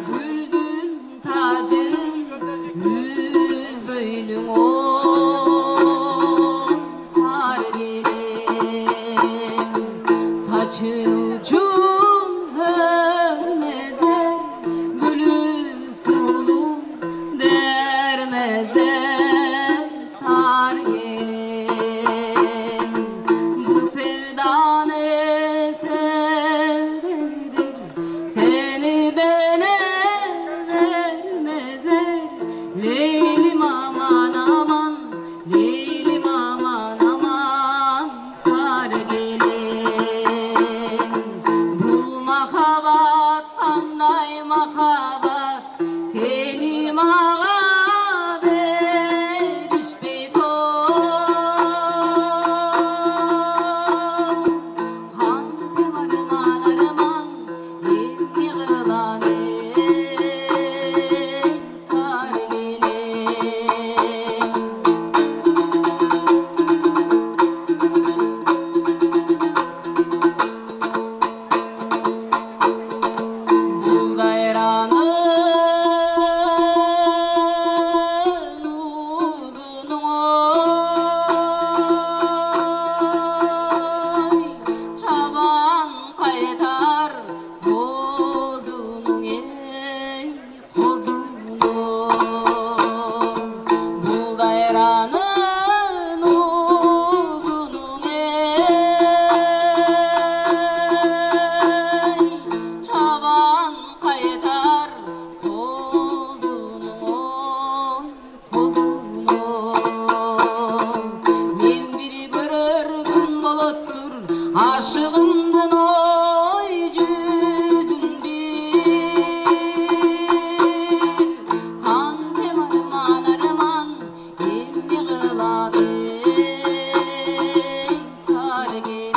güldün tacın yüz boynun on sarı gelin saçın ucun hörmezler gülü sulu dermezler sarı gelin bu sevdan eseridir seni bana vermezler Leylim aman aman Leylim aman aman sarı gelin bu mahabat kanday mahabat seni mağa veriş beton hanım arman arman yeni kılan sarı gelin buğdayranın uzunu oy çaban kaytar kozunun ey kozunu buğdayranın uzunu ey çaban kaytar kozunu oy kozunu men bir görürgün bolottur aşığımdın oy yüzün bir kantem arman arman endi kılan sarı gelin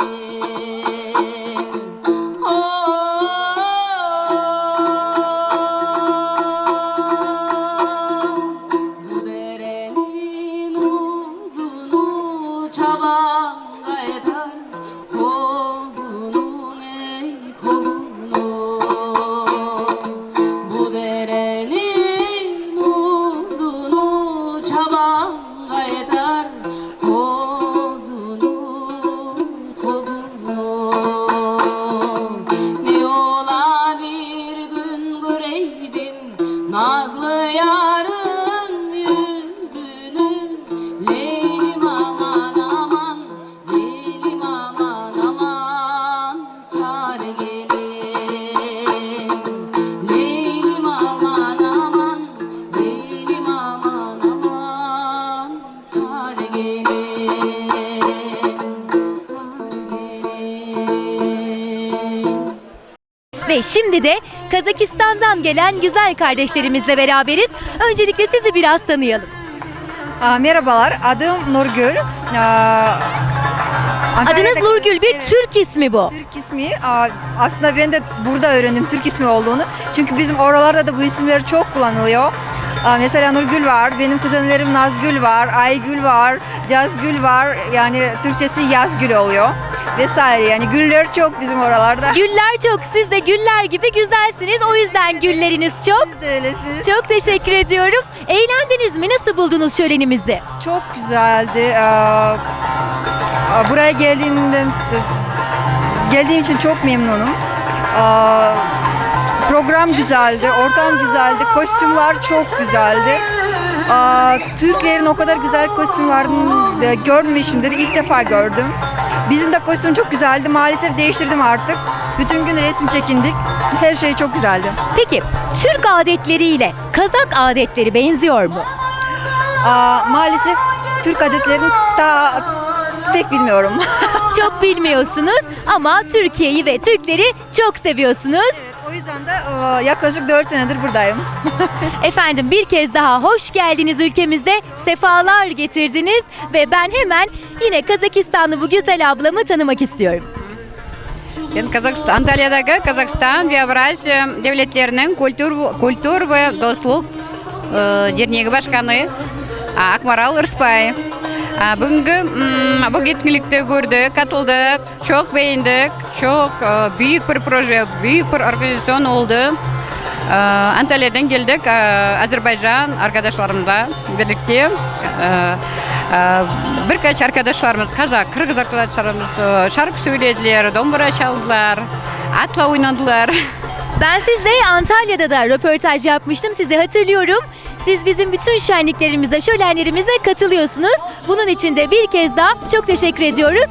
bu derenin uzunu çaban kaytar kozunun ey kozunu bu derenin uzunu çaban kaytar kozunu kozunu ne ola bir gün göreydim nazlı yarın yüzünü Leylim aman aman Leylim aman aman sarı gelin Leylim aman aman Leylim aman aman sarı gelin sarı gelin. Ve şimdi de Kazakistan'dan gelen güzel kardeşlerimizle beraberiz. Öncelikle sizi biraz tanıyalım. Merhabalar, adım Nurgül. Adınız Nurgül, bir Evet, Türk ismi bu. Türk ismi. Aslında ben de burada öğrendim Türk ismi olduğunu. Çünkü bizim oralarda da bu isimler çok kullanılıyor. Mesela Nurgül var, benim kuzenlerim Nazgül var, Aygül var, Cazgül var. Yani Türkçesi Yazgül oluyor vesaire. Yani güller çok bizim oralarda. Güller çok, siz de güller gibi güzelsiniz. O yüzden gülleriniz çok. Siz de öylesiniz. Çok teşekkür ediyorum. Eğlendiniz mi? Nasıl buldunuz şölenimizi? Çok güzeldi. Buraya geldiğim için çok memnunum. Program güzeldi, ortam güzeldi, kostümler çok güzeldi. Türklerin o kadar güzel kostümlerini görmemişimdir, ilk defa gördüm. Bizim de kostüm çok güzeldi, maalesef değiştirdim artık. Bütün gün resim çekindik, her şey çok güzeldi. Peki, Türk adetleriyle Kazak adetleri benziyor mu? Maalesef Türk adetlerini pek bilmiyorum. Çok bilmiyorsunuz ama Türkiye'yi ve Türkleri çok seviyorsunuz. Evet, o yüzden de yaklaşık 4 senedir buradayım. Efendim, bir kez daha hoş geldiniz ülkemize, sefalar getirdiniz ve ben hemen yine Kazakistanlı bu güzel ablamı tanımak istiyorum. Ben Antalya'daki Kazakistan ve Evrasya devletlerinin kültür ve dostluk derneği başkanı Akmaral Irspay. Bugünkü bu etkinlikte gördük, katıldık, çok beğendik. Çok büyük bir proje, büyük bir organizasyon oldu. Antalya'dan geldik, Azerbaycan arkadaşlarımızla birlikte. Birkaç arkadaşlarımız, Kazak, Kırgız arkadaşlarımız şarkı söylediler, dombra çaldılar, atla oynadılar. Ben sizle Antalya'da da röportaj yapmıştım, sizi hatırlıyorum. Siz bizim bütün şenliklerimize, şölenlerimize katılıyorsunuz. Bunun için de bir kez daha çok teşekkür ediyoruz.